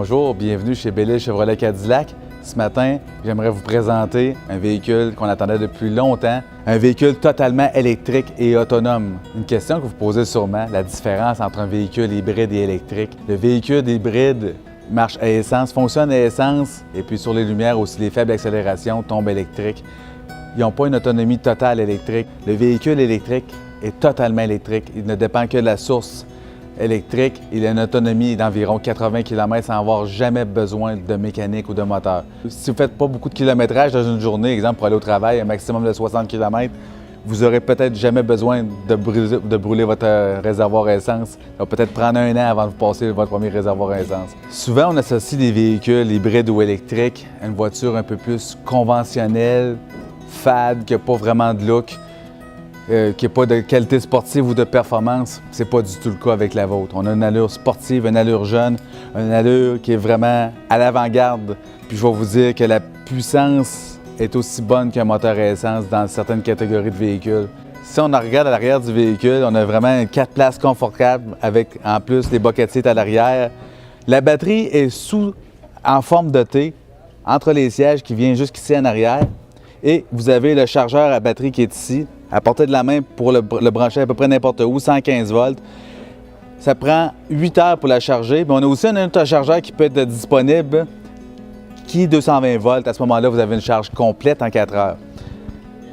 Bonjour, bienvenue chez Belle-Île Chevrolet Cadillac. Ce matin, j'aimerais vous présenter un véhicule qu'on attendait depuis longtemps, un véhicule totalement électrique et autonome. Une question que vous posez sûrement, la différence entre un véhicule hybride et électrique. Le véhicule hybride marche à essence, fonctionne à essence, et puis sur les lumières aussi, les faibles accélérations tombent électriques. Ils n'ont pas une autonomie totale électrique. Le véhicule électrique est totalement électrique. Il ne dépend que de la source électrique. Il a une autonomie d'environ 80 km sans avoir jamais besoin de mécanique ou de moteur. Si vous ne faites pas beaucoup de kilométrage dans une journée, exemple pour aller au travail, un maximum de 60 km, vous n'aurez peut-être jamais besoin de brûler votre réservoir à essence. Ça va peut-être prendre un an avant de vous passer votre premier réservoir à essence. Souvent, on associe des véhicules hybrides ou électriques à une voiture un peu plus conventionnelle, fade, qui n'a pas vraiment de look, qui n'a pas de qualité sportive ou de performance. C'est pas du tout le cas avec la vôtre. On a une allure sportive, une allure jeune, une allure qui est vraiment à l'avant-garde. Puis je vais vous dire que la puissance est aussi bonne qu'un moteur à essence dans certaines catégories de véhicules. Si on regarde à l'arrière du véhicule, on a vraiment 4 places confortables avec en plus les bucket seats à l'arrière. La batterie est en forme de T entre les sièges qui vient jusqu'ici en arrière. Et vous avez le chargeur à batterie qui est ici, à portée de la main pour le brancher à peu près n'importe où, 115 volts. Ça prend 8 heures pour la charger. Mais on a aussi un autre chargeur qui peut être disponible, qui est 220 volts. À ce moment-là, vous avez une charge complète en 4 heures.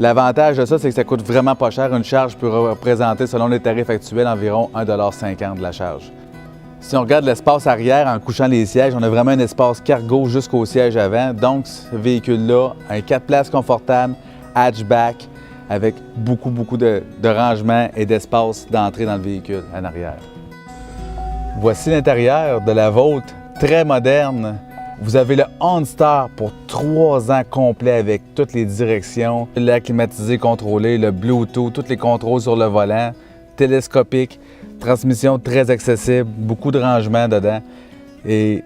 L'avantage de ça, c'est que ça coûte vraiment pas cher. Une charge peut représenter, selon les tarifs actuels, environ 1,50 $ de la charge. Si on regarde l'espace arrière en couchant les sièges, on a vraiment un espace cargo jusqu'au siège avant. Donc, ce véhicule-là a un 4 places confortable, hatchback, avec beaucoup de rangement et d'espace d'entrée dans le véhicule en arrière. Voici l'intérieur de la vôtre, très moderne. Vous avez le OnStar pour 3 ans complet avec toutes les directions, l'air climatisé contrôlé, le Bluetooth, tous les contrôles sur le volant, télescopique, transmission très accessible, beaucoup de rangement dedans. Et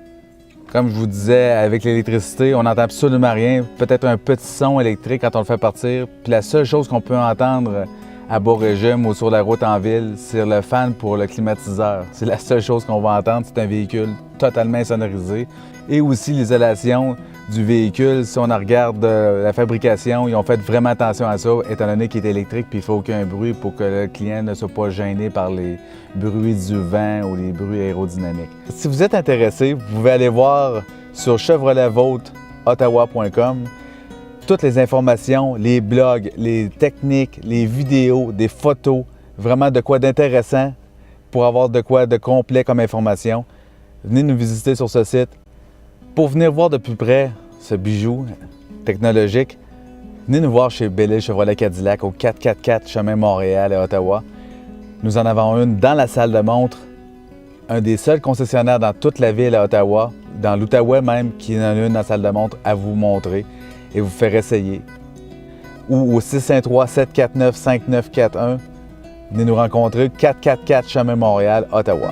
comme je vous disais, avec l'électricité, on n'entend absolument rien. Peut-être un petit son électrique quand on le fait partir. Puis la seule chose qu'on peut entendre à bas régime ou sur la route en ville, c'est le fan pour le climatiseur. C'est la seule chose qu'on va entendre. C'est un véhicule totalement insonorisé. Et aussi l'isolation du véhicule. Si on regarde la fabrication, ils ont fait vraiment attention à ça, étant donné qu'il est électrique puis il ne faut aucun bruit pour que le client ne soit pas gêné par les bruits du vent ou les bruits aérodynamiques. Si vous êtes intéressé, vous pouvez aller voir sur chevroletvautre-ottawa.com toutes les informations, les blogs, les techniques, les vidéos, des photos, vraiment de quoi d'intéressant pour avoir de quoi de complet comme information. Venez nous visiter sur ce site. Pour venir voir de plus près ce bijou technologique, venez nous voir chez Belle-Île Chevrolet Cadillac au 444 Chemin Montréal à Ottawa. Nous en avons une dans la salle de montre, un des seuls concessionnaires dans toute la ville à Ottawa, dans l'Outaouais même, qui en a une dans la salle de montre à vous montrer et vous faire essayer. Ou au 613-749-5941, venez nous rencontrer 444 Chemin Montréal, Ottawa.